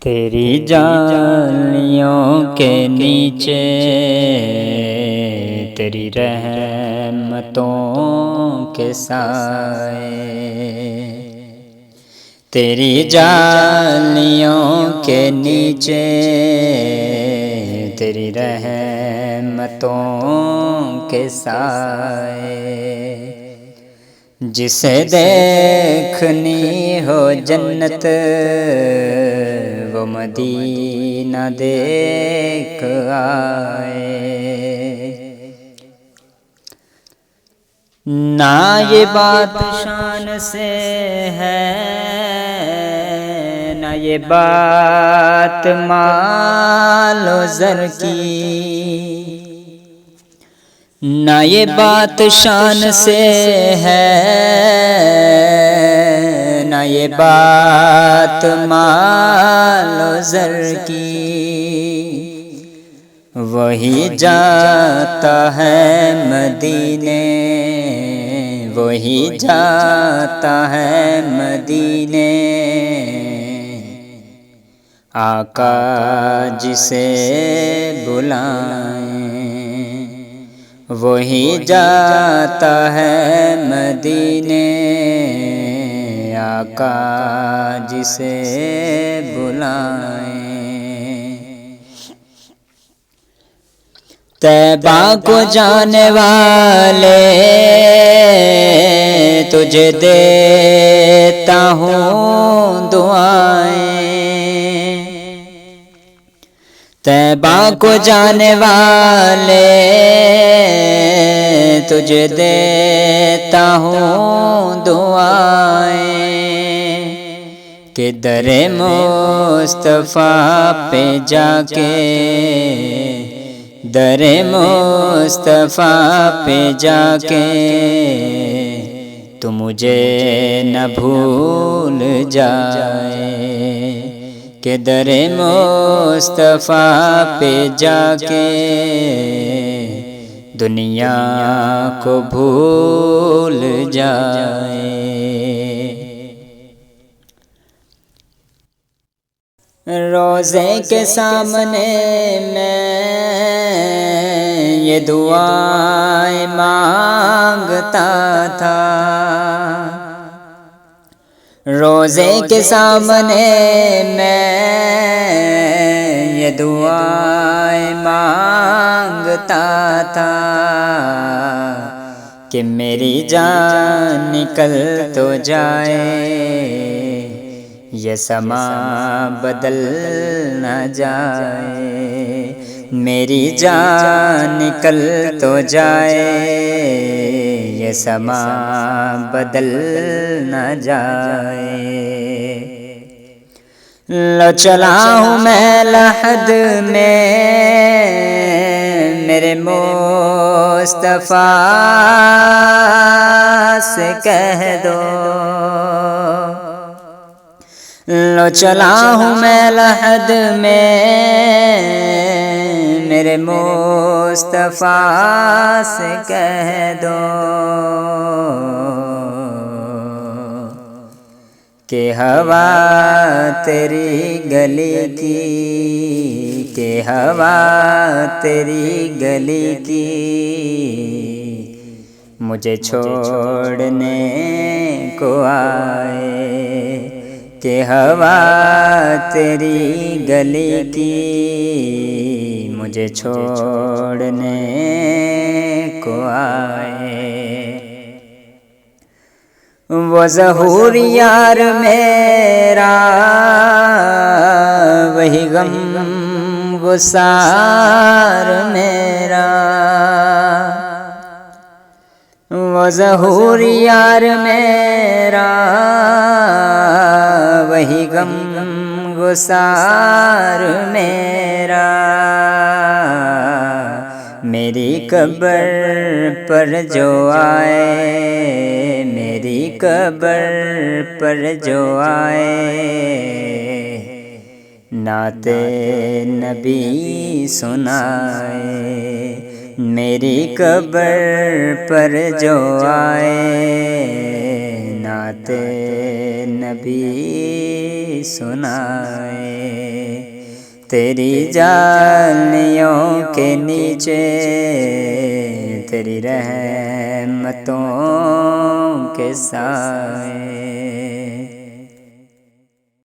تیری جالیوں کے نیچے تیری رحمتوں کے سائے، تیری جالیوں کے نیچے تیری رحمتوں کے سائے، جسے دیکھنی ہو جنت وہ مدینہ دیکھ آئے۔ نہ یہ بات شان سے ہے، نہ یہ بات مال و زر کی، نہ یہ بات شان سے ہے، نہ یہ بات مال و زر کی، وہی جاتا ہے مدینے، وہی جاتا ہے مدینے، آقا جسے بلائیں وہی جاتا ہے مدینے، آقا جسے بلائیں۔ طیبہ کو جانے والے تجھے دیتا ہوں دعائیں، طیبہ کو جانے والے تجھے دیتا ہوں دعائیں، کہ در مصطفیٰ پہ جا کے، در مصطفیٰ پہ جا کے تو مجھے نہ بھول جائے، کہ در مصطفیٰ پہ جا کے دنیا کو بھول جائے۔ روضے کے سامنے میں یہ دعائیں مانگتا تھا، روضے کے سامنے میں یہ دعائیں مانگتا تھا، کہ میری جان نکل تو جائے، یہ سما بدل نہ جائے، میری جان نکل تو جائے، یہ سما بدل نہ جائے۔ لو چلا ہوں میں لحد میں میرے مصطفیٰ سے کہہ دو، لو چلا ہوں میں لحد میں میرے مصطفیٰ سے کہہ دو، کہ ہوا تیری گلی کی، کہ ہوا تیری گلی کی مجھے چھوڑنے کو آئے، کہ ہوا تیری گلی کی مجھے چھوڑنے کو آئے۔ وہ ظہور یار میرا وہی غم گسار میرا، وہ ظہور یار میرا وہی غم گسار میرا، میری قبر پر جو آئے، میری قبر پر جو آئے، نعت نبی سنائے، میری قبر پر جو آئے، نعت نبی سنائے، تیری جالیوں کے نیچے تیری رحمتوں کے سائے۔